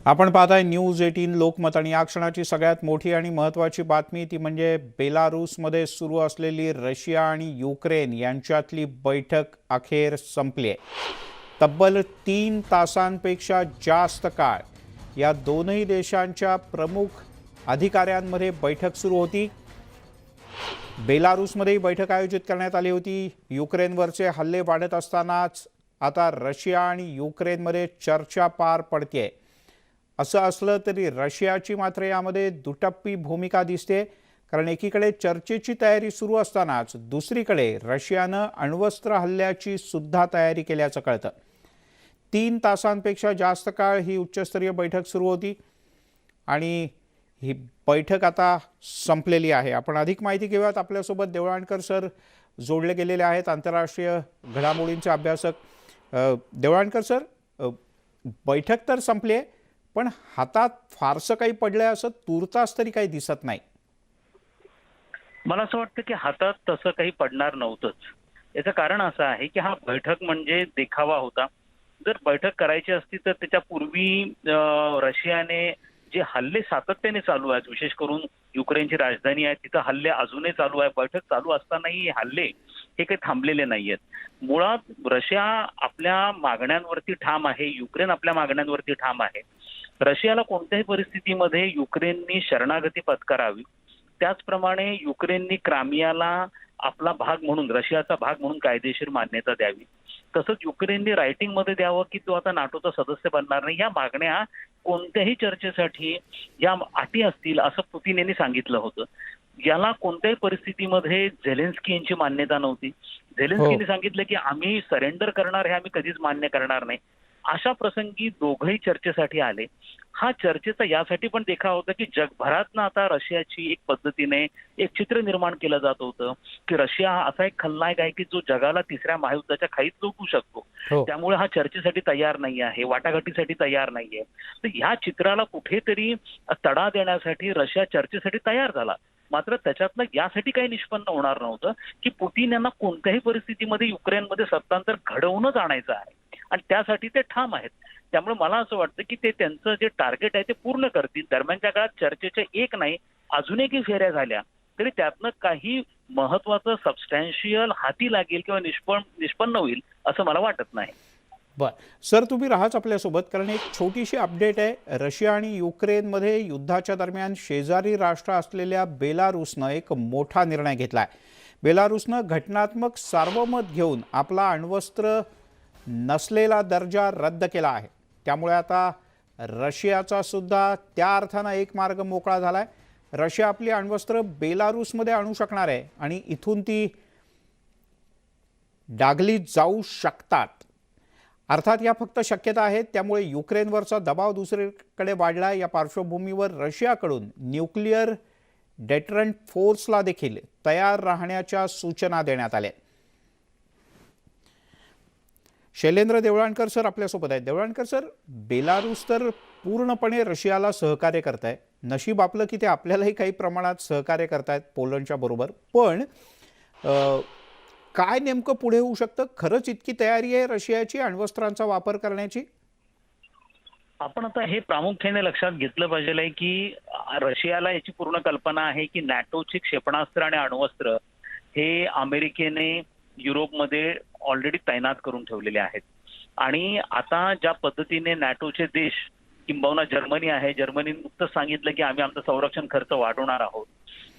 आपण पाहताय न्यूज 18 लोकमत आणि या क्षणाची सगळ्यात मोठी आणि महत्त्वाची बातमी ती म्हणजे बेलारूसमध्ये सुरू असलेली रशिया आणि युक्रेन यांच्यातली बैठक अखेर संपली आहे। तब्बल 3 तासांपेक्षा जास्त काळ या दोनही देशांच्या प्रमुख अधिकाऱ्यांमध्ये बैठक सुरू होती। बेलारूसमध्ये बैठक आयोजित करण्यात आली होती। युक्रेनवरचे हल्ले वाढत असतानाच आता रशिया आणि युक्रेनमध्ये चर्चा पार पडते। असं असलं तरी रशियाची मात्र यामध्ये दुटप्पी भूमिका दिसते, कारण एकीकडे चर्चेची तयारी सुरू असतानाच दुसरीकडे रशियानं अण्वस्त्र हल्ल्याची सुद्धा तयारी केल्याचं कळतं। 3 तासांपेक्षा जास्त काळ ही उच्चस्तरीय बैठक सुरू होती आणि ही बैठक आता संपलेली आहे। आपण अधिक माहिती घेऊयात। आपल्यासोबत देवळाणकर सर जोडले गेलेले आहेत, आंतरराष्ट्रीय घडामोडींचे अभ्यासक। देवळाणकर सर, बैठक तर संपली आहे, पण हातात फारसं काही पडलंय असं तूर्तास तरी काही दिसत नाही। मला असं वाटतं की हातात तसं काही पडणार नव्हतंच। याचं कारण असं आहे की हा बैठक म्हणजे देखावा होता। जर बैठक करायची असती तर त्याच्यापूर्वी रशियाने जे हल्ले सातत्याने चालू आहेत, विशेष करून युक्रेनची राजधानी आहे तिथं हल्ले अजूनही चालू आहे। बैठक चालू असतानाही हे हल्ले हे काही थांबलेले नाहीयेत। मुळात रशिया आपल्या मागण्यांवरती ठाम आहे, युक्रेन आपल्या मागण्यांवरती ठाम आहे। रशियाला कोणत्याही परिस्थितीमध्ये युक्रेननी शरणागती पत्करावी, त्याचप्रमाणे युक्रेननी क्रामियाला आपला भाग म्हणून, रशियाचा भाग म्हणून कायदेशीर मान्यता द्यावी। तसंच युक्रेनने रायटिंगमध्ये द्यावं की तो आता नाटोचा सदस्य बनणार नाही। या मागण्या कोणत्याही चर्चेसाठी या अटी असतील असं पुतिन यांनी सांगितलं होतं। याला कोणत्याही परिस्थितीमध्ये झेलेन्स्की यांची मान्यता नव्हती। झेलेन्स्कीने सांगितलं की आम्ही सरेंडर करणार, हे आम्ही कधीच मान्य करणार नाही। अशा प्रसंगी दोघंही चर्चेसाठी आले। हा चर्चेचा यासाठी पण देखावा होता की जगभरातनं आता रशियाची एक पद्धतीने एक चित्र निर्माण केलं जात होतं की रशिया हा असा एक खलनायक आहे की जो जगाला तिसऱ्या महायुद्धाच्या खाईत लोटू शकतो। त्यामुळे हा चर्चेसाठी तयार नाही आहे, वाटाघाटीसाठी तयार नाहीये। तर ह्या चित्राला कुठेतरी तडा देण्यासाठी रशिया चर्चेसाठी तयार झाला। मात्र त्याच्यातनं यासाठी काही निष्पन्न होणार नव्हतं की पुतिन यांना कोणत्याही परिस्थितीमध्ये युक्रेनमध्ये सत्तांतर घडवूनच आणायचं आहे आणि त्यासाठी ते ठाम आहेत। त्यामुळे मला असं वाटतं की ते त्यांचं जे टार्गेट आहे ते पूर्ण करतील। दरम्यानच्या काळात चर्चेच्या एक नाही अजून एकही फेऱ्या झाल्या तरी त्यातनं काही महत्वाचं सबस्टॅन्शियल हाती लागेल किंवा निष्पन्न होईल असं मला वाटत नाही। बर सर, तुम्ही राहाच आपल्यासोबत, कारण एक छोटीशी अपडेट आहे। रशिया आणि युक्रेनमध्ये युद्धाच्या दरम्यान शेजारी राष्ट्र असलेल्या बेलारूसनं एक मोठा निर्णय घेतलाय। बेलारूसनं घटनात्मक सार्वमत घेऊन आपला अण्वस्त्र नसलेला दर्जा रद्द केला आहे। त्यामुळे आता रशियाचा सुद्धा त्या अर्थानं एक मार्ग मोकळा झालाय। रशिया आपली अण्वस्त्र बेलारूसमध्ये आणू शकणार आहे आणि इथून ती डागली जाऊ शकतात। अर्थात या फक्त शक्यता आहेत, त्यामुळे युक्रेनवरचा दबाव दुसरीकडे वाढला। या पार्श्वभूमीवर रशियाकडून न्यूक्लिअर डेटरंट फोर्सला देखील तयार राहण्याच्या सूचना देण्यात आल्या। शैलेंद्र देवळाणकर सर आपल्यासोबत आहेत। देवळाणकर सर, बेलारूस तर पूर्णपणे रशियाला सहकार्य करत आहे। नशीब आपलं की ते आपल्यालाही काही प्रमाणात सहकार्य करतायत पोलंडच्या बरोबर, पण काय नेमकं पुढे होऊ शकतं? खरंच इतकी तयारी आहे रशियाची अण्वस्त्रांचा वापर करण्याची? आपण आता हे प्रामुख्याने लक्षात घेतलं पाहिजे की रशियाला याची पूर्ण कल्पना आहे की नॅटोची क्षेपणास्त्र आणि अण्वस्त्र हे अमेरिकेने युरोपमध्ये ऑलरेडी तैनात करून ठेवलेले आहेत। आणि आता ज्या पद्धतीने नॅटोचे देश किंबहुना जर्मनी आहे, जर्मनीने नुकतंच सांगितलं की आम्ही आमचा संरक्षण खर्च वाढवणार आहोत।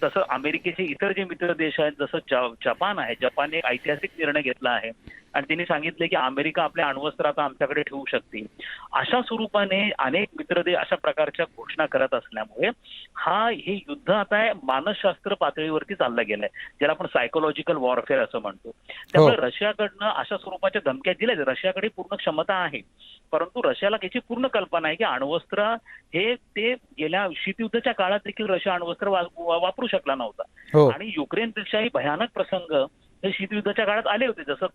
तसं अमेरिकेचे इतर जे मित्र देश आहेत, जसं जपान आहे, जपानने एक ऐतिहासिक निर्णय घेतला आहे आणि त्यांनी सांगितलं की अमेरिका आपल्या अण्वस्त्र आता आमच्याकडे ठेवू शकते। अशा स्वरूपाने अनेक मित्र देश अशा प्रकारच्या घोषणा करत असल्यामुळे हे युद्ध आता मानसशास्त्र पातळीवरती चाललं गेलंय, ज्याला आपण सायकोलॉजिकल वॉरफेअर असं म्हणतो। त्यामुळे रशियाकडनं अशा स्वरूपाच्या धमक्या दिल्या। रशियाकडे पूर्ण क्षमता आहे, परंतु रशियाला याची पूर्ण कल्पना आहे की अण्वस्त्र हे ते गेल्या शीतयुद्धाच्या काळात देखील रशिया अण्वस्त्र वापरू शकला नव्हता। आणि युक्रेनपेक्षाही भयानक प्रसंग हे शीतयुद्धाच्या काळात आले होते, जसं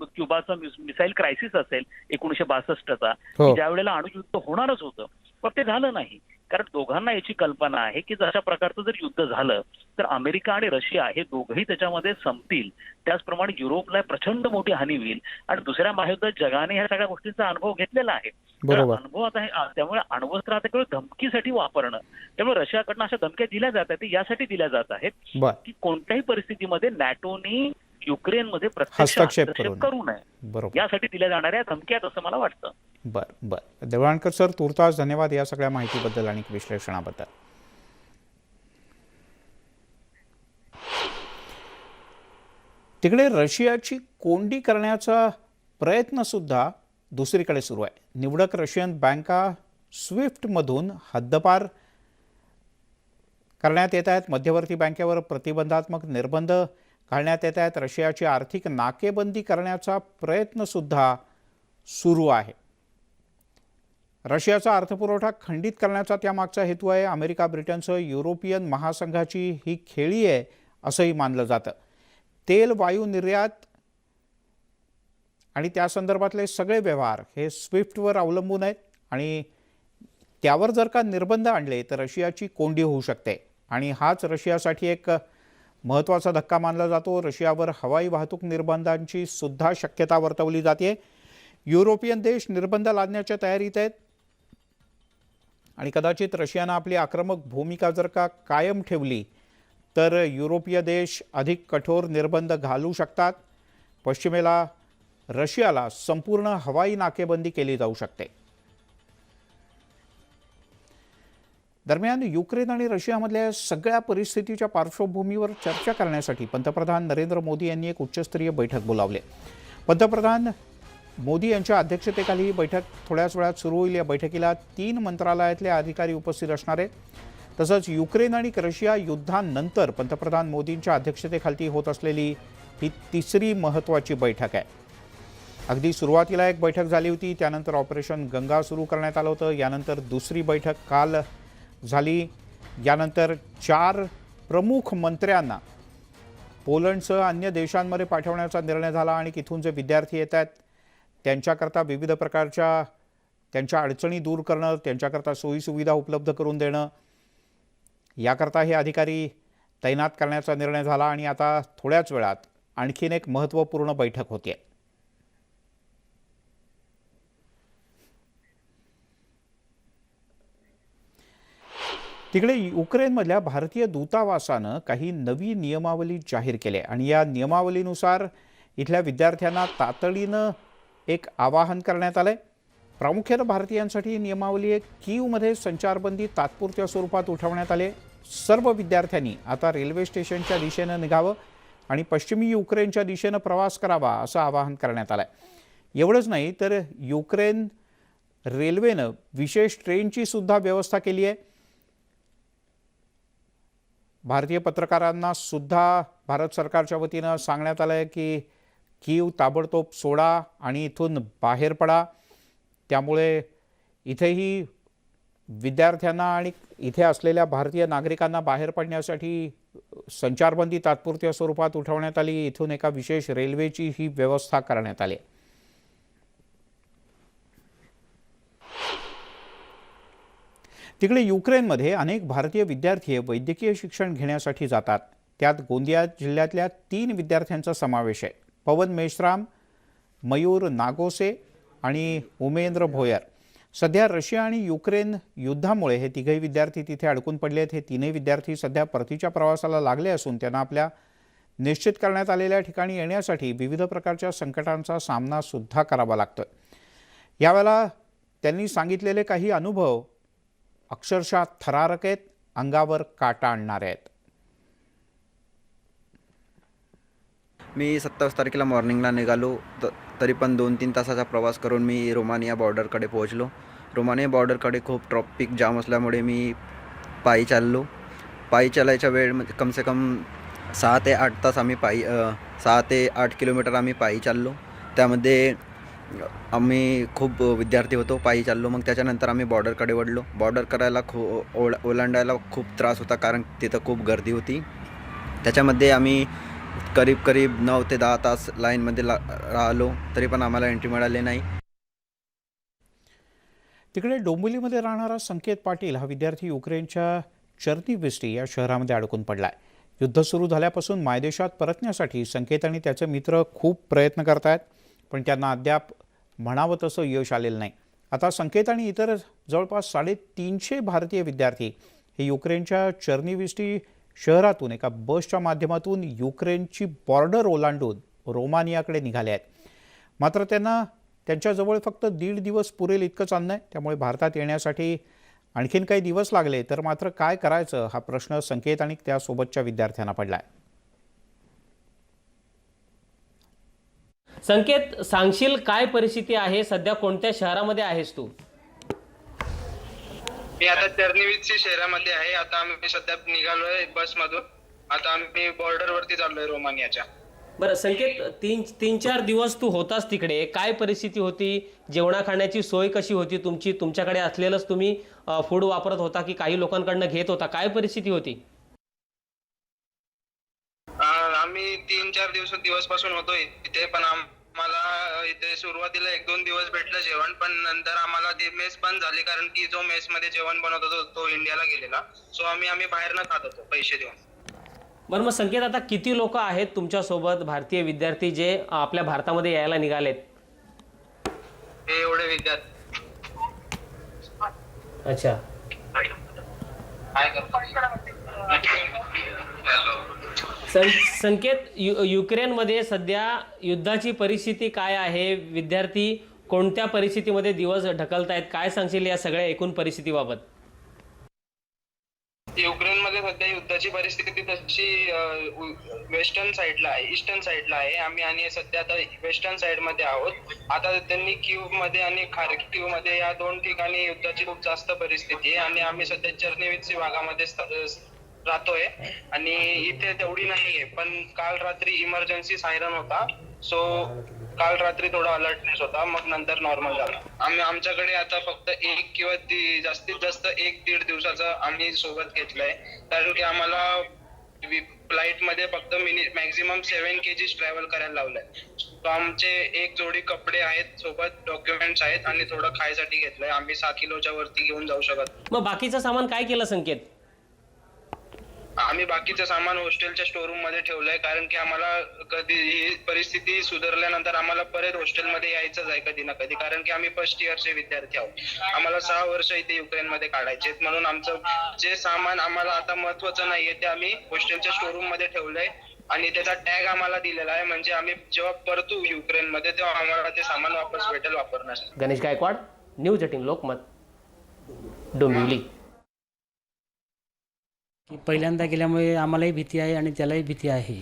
क्युबाचं मिसाईल क्रायसिस असेल 1962चा, ज्या वेळेला अणुयुद्ध होणारच होतं, पण ते झालं नाही। कारण दोघांना याची कल्पना आहे की जशा प्रकारचं जर युद्ध झालं तर अमेरिका आणि रशिया हे दोघंही त्याच्यामध्ये संपतील. त्याचप्रमाणे युरोपला प्रचंड मोठी हानी होईल आणि दुसऱ्या महायुद्धात जगाने ह्या सगळ्या गोष्टींचा अनुभव घेतलेला आहे. तर बरोबर. अनुभव आता त्यामुळे अण्वस्त्र आता केवळ धमकीसाठी वापरणं, त्यामुळे रशियाकडनं अशा धमक्या दिल्या जात आहेत, यासाठी दिल्या जात आहेत बर की कोणत्याही परिस्थितीमध्ये नॅटोनी युक्रेनमध्ये प्रत्यक्ष हस्तक्षेप हस्तक्षेप करू करू नये, बरोबर. यासाठी दिल्या जाणाऱ्या धमक्या आहेत असं मला वाटतं. बर देवळाणकर सर, तुर्तास धन्यवाद या सगळ्या माहितीबद्दल आणि विश्लेषणाबद्दल. तिकडे रशियाची कोंडी करण्याचा प्रयत्न सुद्धा दुसरीकडे सुरू आहे. निवडक रशियन बँका स्विफ्टमधून हद्दपार करण्यात येत आहेत. मध्यवर्ती बँकेवर प्रतिबंधात्मक निर्बंध घालण्यात येत आहेत. रशियाची आर्थिक नाकेबंदी करण्याचा प्रयत्न सुद्धा सुरू आहे. रशियाचा अर्थपुरवठा खंडित करण्याचा त्यामागचा हेतू आहे. अमेरिका ब्रिटनसह युरोपियन महासंघाची ही खेळी आहे असंही मानलं जातं. तेल, वायू निर्यात आणि त्या संदर्भातले सगळे व्यवहार हे स्विफ्टवर अवलंबून आहेत आणि त्यावर जर का निर्बंध आणले तर रशियाची कोंडी होऊ शकते आणि हाच रशियासाठी एक महत्त्वाचा धक्का मानला जातो. रशियावर हवाई वाहतूक निर्बंधांची सुद्धा शक्यता वर्तवली जाते. युरोपियन देश निर्बंध लादण्याच्या तयारीत आहेत आणि कदाचित रशियानं आपली आक्रमक भूमिका जर का कायम ठेवली तर युरोपीय देश अधिक कठोर निर्बंध घालू शकतात. पश्चिमेला रशियाला संपूर्ण हवाई नाकेबंदी केली जाऊ शकते. दरम्यान युक्रेन आणि रशियामधल्या सगळ्या परिस्थितीच्या पार्श्वभूमीवर चर्चा करण्यासाठी पंतप्रधान नरेंद्र मोदी यांनी एक उच्चस्तरीय बैठक बोलावली. पंतप्रधान मोदी यांच्या अध्यक्षतेखाली ही बैठक थोड्याच वेळात सुरू होईल. या बैठकीला 3 मंत्रालयातले अधिकारी उपस्थित असणार आहेत. तसंच युक्रेन आणि रशिया युद्धानंतर पंतप्रधान मोदींच्या अध्यक्षतेखाली होत असलेली ही तिसरी महत्त्वाची बैठक आहे. अगदी सुरुवातीला एक बैठक झाली होती, त्यानंतर ऑपरेशन गंगा सुरू करण्यात आलं होतं. यानंतर दुसरी बैठक काल झाली. यानंतर 4 प्रमुख मंत्र्यांना पोलंडसह अन्य देशांमध्ये पाठवण्याचा निर्णय झाला आणि तिथून जे विद्यार्थी येत आहेत त्यांच्याकरता विविध प्रकारच्या त्यांच्या अडचणी दूर करणं, त्यांच्याकरता सोयीसुविधा उपलब्ध करून देणं, याकरता हे अधिकारी तैनात करण्याचा निर्णय झाला आणि आता थोड्याच वेळात आणखीन एक महत्त्वपूर्ण बैठक होते. तिकडे युक्रेनमधल्या भारतीय दूतावासानं काही नवी नियमावली जाहीर केली आणि या नियमावलीनुसार इथल्या विद्यार्थ्यांना तातडीनं एक आवाहन करण्यात आलंय. प्रामुख्यानं भारतीयांसाठी ही नियमावली आहे. कीवमध्ये संचारबंदी तात्पुरत्या स्वरूपात उठवण्यात आले. सर्व विद्यार्थ्यांनी आता रेल्वे स्टेशनच्या दिशेनं निघावं आणि पश्चिमी युक्रेनच्या दिशेनं प्रवास करावा असं आवाहन करण्यात आलंय. एवढंच नाही तर युक्रेन रेल्वेनं विशेष ट्रेनची सुद्धा व्यवस्था केली आहे. भारतीय पत्रकारांना सुद्धा भारत सरकारच्या वतीनं सांगण्यात आलं आहे की कीव ताबडतोब सोडा आणि इथून बाहेर पडा. त्यामुळे इथेही विद्यार्थ्यांना आणि इथे असलेल्या भारतीय नागरिकांना बाहेर पडण्यासाठी संचारबंदी तात्पुरत्या स्वरूपात उठवण्यात आली. इथून एका विशेष रेल्वेची ही व्यवस्था करण्यात आली. तिकडे युक्रेनमध्ये अनेक भारतीय विद्यार्थी वैद्यकीय शिक्षण घेण्यासाठी जातात. त्यात गोंदिया जिल्ह्यातल्या 3 विद्यार्थ्यांचा समावेश आहे. पवन मेश्राम, मयूर नागोसे आणि उमेंद्र भोयर. सध्या रशिया आणि युक्रेन युद्धामुळे हे तिघही विद्यार्थी तिथे अडकून पडले आहेत. हे 3ही विद्यार्थी सध्या परतीच्या प्रवासाला लागले असून त्यांना आपल्या निश्चित करण्यात आलेल्या ठिकाणी येण्यासाठी विविध प्रकारच्या संकटांचा सामना सुद्धा करावा लागतोय. यावेळेला त्यांनी सांगितलेले काही अनुभव अक्षरशः थरारक आहेत, अंगावर काटा आणणारे आहेत. मी 27 तारखेला मॉर्निंगला निघालो, तरी पण 2-3 तासाचा प्रवास करून मी रोमानिया बॉर्डरकडे पोहोचलो. रोमानिया बॉर्डरकडे खूप ट्रॉफिक जाम असल्यामुळे मी पायी चाललो. पायी चालायच्या वेळ म्हणजे कमसे कम 6 ते 8 तास आम्ही 6 ते 8 किलोमीटर आम्ही पायी चाललो. त्यामध्ये आम्ही खूप विद्यार्थी होतो, पायी चाललो. मग त्याच्यानंतर आम्ही बॉर्डरकडे वळलो. बॉर्डर करायला ओलांडायला खूप त्रास होता, कारण तिथं खूप गर्दी होती. त्याच्यामध्ये आम्ही करीब 9 ते 10 तास लाईनमध्ये राहिलो, तरी पण आम्हाला एंट्री मिळाली नाही. तिकडे डोंबिवलीमध्ये राहणारा संकेत पाटील हा विद्यार्थी युक्रेनच्या चर्निविस्टी या शहरामध्ये अडकून पडलाय. युद्ध सुरू झाल्यापासून मायदेशात परतण्यासाठी संकेत आणि त्याचे मित्र खूप प्रयत्न करतायत, पण त्यांना अद्याप म्हणावं तसं यश आलेलं नाही. आता संकेत आणि इतर जवळपास 350 भारतीय विद्यार्थी हे युक्रेनच्या चर्निविस्टी शहरातून एका बसच्या माध्यमातून युक्रेनची बॉर्डर ओलांडून रोमानियाकडे निघाले आहेत. मात्र त्यांना त्यांच्याजवळ फक्त 1.5 दिवस पुरेल इतकंच अन्न आहे. त्यामुळे भारतात येण्यासाठी आणखीन काही दिवस लागले तर मात्र काय करायचं हा प्रश्न संकेत आणि त्यासोबतच्या विद्यार्थ्यांना पडलाय. संकेत, सांगशील काय परिस्थिती आहे सध्या, कोणत्या शहरामध्ये आहेस तू? मी आता चर्निविस्टी शहरामध्ये आहे. आता आम्ही सध्या निघालोय बसमधून. आता आम्ही बॉर्डरवरती चाललोय रोमानियाच्या. बरं संकेत, 3-4 दिवस तू होतास तिकडे, काय परिस्थिती होती? जेवणा खाण्याची सोय कशी होती तुमची? तुमच्याकडे असलेलंच तुम्ही फूड वापरत होता की काही लोकांकडनं घेत होता? काय परिस्थिती होती? आम्ही 3-4 दिवसपासून होतोय तिथे, पण आम्हाला इथे सुरुवातीला 1-2 दिवस भेटलं जेवण, पण नंतर आम्हाला ती मेस बंद झाली, कारण की जो मेस मध्ये जेवण बनवत होतो तो इंडियाला गेलेला. सो आम्ही बाहेरनं खात होतो पैसे देऊन. बरं मग संकेत, आता किती लोक आहेत तुमच्यासोबत भारतीय विद्यार्थी जे आपल्या भारतामध्ये यायला निघालेत? हे एवढे विद्यार्थी. अच्छा. काय करतो? संकेत, युक्रेनमध्ये सध्या युद्धाची परिस्थिती काय आहे? विद्यार्थी कोणत्या परिस्थितीमध्ये दिवस ढकलतायत? काय सांगशील या सगळ्या एकूण परिस्थितीबाबत? युक्रेनमध्ये सध्या युद्धाची परिस्थिती तशी वेस्टर्न साईडला आहे, ईस्टर्न साईडला आहे. आम्ही आणि सध्या आता वेस्टर्न साईडमध्ये आहोत. आता त्यांनी कीव्हमध्ये आणि खार्किव्हमध्ये या 2 ठिकाणी युद्धाची खूप जास्त परिस्थिती आहे आणि आम्ही सध्या चर्निविस्टी भागामध्ये राहतोय आणि इथे तेवढी नाहीये. पण काल रात्री इमर्जन्सी सायरन होता, सो काल रात्री थोडा अलर्टनेस होता, मग नंतर नॉर्मल झाला. आमच्याकडे आता फक्त 1 किंवा जास्तीत जास्त 1-1.5 दिवसाचा आम्ही सोबत घेतलंय, कारण की आम्हाला फ्लाईट मध्ये फक्त मॅक्झिमम 7 kg ट्रॅव्हल करायला लावलंय. तो आमचे 1 जोडी कपडे आहेत सोबत, डॉक्युमेंट्स आहेत आणि थोडं खायसाठी घेतलंय. आम्ही 6 किलोच्या वरती घेऊन जाऊ शकत. मग बाकीचं सामान काय केलं संकेत? आम्ही बाकीचं सामान हॉस्टेलच्या स्टोरूम मध्ये ठेवलंय, कारण की आम्हाला कधी ही परिस्थिती सुधारल्यानंतर आम्हाला परत हॉस्टेलमध्ये यायचंच आहे कधी ना कधी, कारण की आम्ही फर्स्ट इयरचे विद्यार्थी आहोत. आम्हाला 6 वर्ष इथे युक्रेनमध्ये काढायचे, म्हणून आमचं जे सामान आम्हाला आता महत्वाचं नाहीये ते आम्ही हॉस्टेलच्या स्टोरूम मध्ये ठेवलंय आणि त्याचा टॅग आम्हाला दिलेला आहे, म्हणजे आम्ही जेव्हा परतू युक्रेनमध्ये तेव्हा आम्हाला ते सामान वापस भेटेल वापरण्यासाठी. गणेश गायकवाड, न्यूज 18 लोकमत, डोंबिवली. पहिल्यांदा गेल्यामुळे आम्हालाही भीती आहे आणि त्यालाही भीती आहे.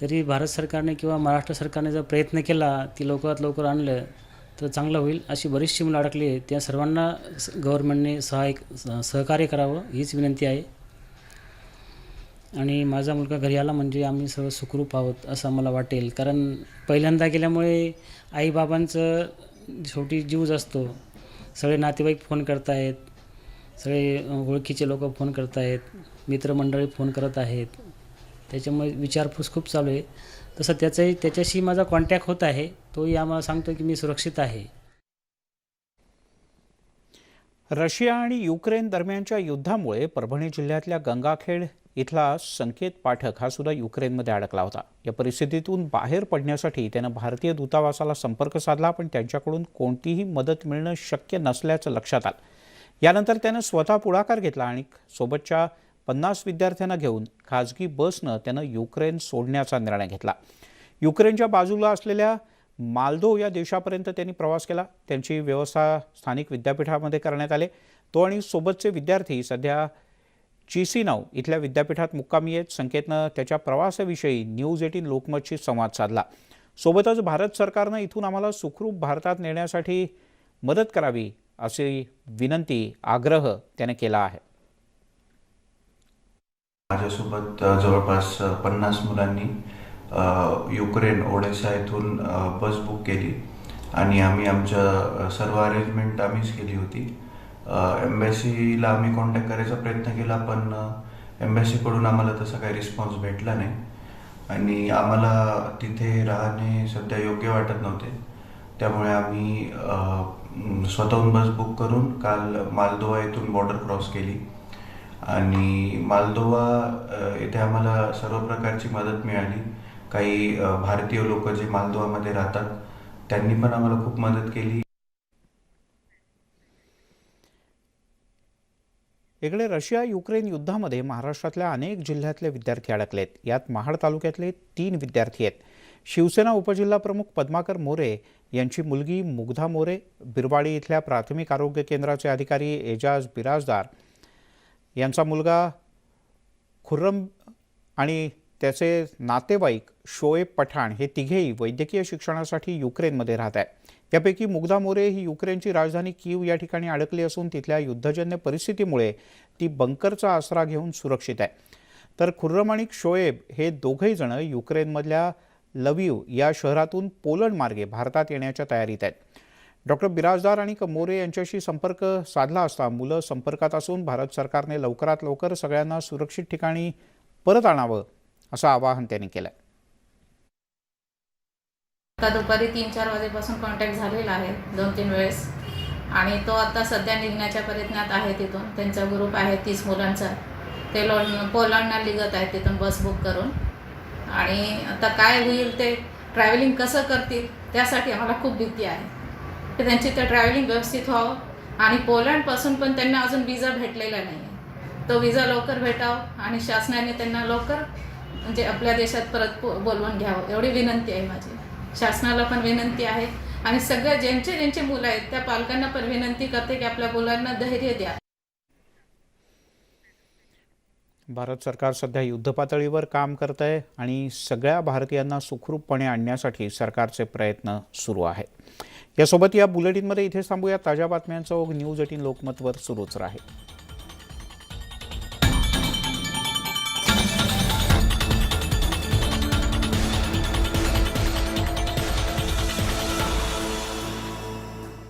तरी भारत सरकारने किंवा महाराष्ट्र सरकारने जर प्रयत्न केला ती लवकरात लवकर आणलं तर चांगलं होईल. अशी बरीचशी मुलं अडकली आहे, त्या सर्वांना गव्हर्नमेंटने सहकार्य करावं हीच विनंती आहे. आणि माझा मुलगा घरी आला म्हणजे आम्ही सर्व सुखरूप आहोत असं मला वाटेल, कारण पहिल्यांदा गेल्यामुळे आईबाबांचं शेवटी जीवच असतो. सगळे नातेवाईक फोन करत आहेत, सगळे ओळखीचे लोक फोन करत आहेत, मित्रमंडळी फोन करत आहेत, त्याच्यामुळे विचारपूस खूप चालू आहे. तसं त्याच्याशी माझा कॉन्टॅक्ट होत आहे, तोही आम्हाला सांगतो की मी सुरक्षित आहे. रशिया आणि युक्रेन दरम्यानच्या युद्धामुळे परभणी जिल्ह्यातल्या गंगाखेड इथला संकेत पाठक हा सुद्धा युक्रेनमध्ये अडकला होता. या परिस्थितीतून बाहेर पडण्यासाठी त्यानं भारतीय दूतावासाला संपर्क साधला, पण त्यांच्याकडून कोणतीही मदत मिळणं शक्य नसल्याचं लक्षात आलं. यानंतर त्यानं स्वतः पुढाकार घेतला आणि सोबतच्या 50 विद्यार्थ्यांना घेऊन खाजगी बसनं त्यानं युक्रेन सोडण्याचा निर्णय घेतला. युक्रेनच्या बाजूला असलेल्या माल्दोव या देशापर्यंत त्यांनी प्रवास केला. त्यांची व्यवस्था स्थानिक विद्यापीठामध्ये करण्यात आले. तो आणि सोबतचे विद्यार्थी सध्या चिसिनाव इथल्या विद्यापीठात मुक्कामी आहेत. संकेतनं त्याच्या प्रवासाविषयी न्यूज 18 लोकमतशी संवाद साधला. सोबतच भारत सरकारनं इथून आम्हाला सुखरूप भारतात नेण्यासाठी मदत करावी अशी विनंती, आग्रह त्याने केला आहे. माझ्यासोबत जवळपास 50 मुलांनी युक्रेन ओडेसा येथून बस बुक केली आणि आम्ही आमच्या सर्व अरेंजमेंट आम्हीच केली होती. एम्बॅसीला आम्ही कॉन्टॅक्ट करायचा प्रयत्न केला, पण एम्बॅसीकडून आम्हाला तसा काही रिस्पॉन्स भेटला नाही आणि आम्हाला तिथे राहणे सध्या योग्य वाटत नव्हते. त्यामुळे आम्ही स्वतःहून बस बुक करून काल मालदोवा येथून बॉर्डर क्रॉस केली आणि मालदोवा येथे आम्हाला सर्व प्रकारची मदत मिळाली. काही भारतीय लोक जे मालदोवामध्ये राहतात त्यांनी पण आम्हाला खूप मदत केली. इकडे रशिया युक्रेन युद्धामध्ये महाराष्ट्रातल्या अनेक जिल्ह्यातले विद्यार्थी अडकलेत. यात महाड तालुक्यातले 3 विद्यार्थी आहेत. शिवसेना उपजिल्हा प्रमुख पद्माकर मोरे यांची मुलगी मुग्धा मोरे, बिरवाडी इथल्या प्राथमिक आरोग्य केंद्राचे अधिकारी एजाज बिराजदार यांचा मुलगा खुर्रम आणि त्याचे नातेवाईक शोएब पठाण हे तिघेही वैद्यकीय शिक्षणासाठी युक्रेनमध्ये राहत आहेत. यापैकी मुग्धा मोरे ही युक्रेनची राजधानी कीव या ठिकाणी अडकली असून तिथल्या युद्धजन्य परिस्थितीमुळे ती बंकरचा आसरा घेऊन सुरक्षित आहे. तर खुर्रम आणि शोएब हे दोघेही जण युक्रेनमधल्या लव्हिव या शहरातून पोलंड मार्गे भारतात येण्याच्या तयारीत आहेत. डॉक्टर बिराजदार आणि मोरे यांच्याशी संपर्क साधला असता मुलं संपर्कात असून भारत सरकारने लवकरात लवकर सगळ्यांना सुरक्षित ठिकाणी परत आणावं असं आवाहन त्यांनी केलं. आता दुपारी 3-4 वाजेपासून कॉन्टॅक्ट झालेला आहे 2-3 वेळेस आणि तो आता सध्या निघण्याच्या प्रयत्नात आहे. तिथून त्यांचा ग्रुप आहे 30 मुलांचा. ते पोलंडला निघत आहे तिथून बस बुक करून. आणि आता काय होईल ते ट्रॅव्हलिंग कसं करतील त्यासाठी आम्हाला खूप भीती आहे की त्यांची ते ट्रॅव्हलिंग व्यवस्थित व्हावं. आणि पोलंडपासून पण त्यांना अजून विजा भेटलेला नाही आहे. तो विजा लवकर भेटावं आणि शासनाने त्यांना लवकर म्हणजे आपल्या देशात परत बोलवून घ्यावं एवढी विनंती आहे माझी. शासनाला पण विनंती आहे आणि सगळ्या ज्यांचे मुलं आहेत त्या पालकांना पण विनंती करते की आपल्या मुलांना धैर्य द्या. भारत सरकार सध्या युद्धपातळीवर काम करत आहे आणि सगळ्या भारतीयांना सुखरूपपणे आणण्यासाठी सरकारचे प्रयत्न सुरू आहेत. यासोबत या बुलेटिनमध्ये इथे थांबूया. ताज्या बातम्यांचा ओघ न्यूज 18 लोकमतवर सुरूच राहील.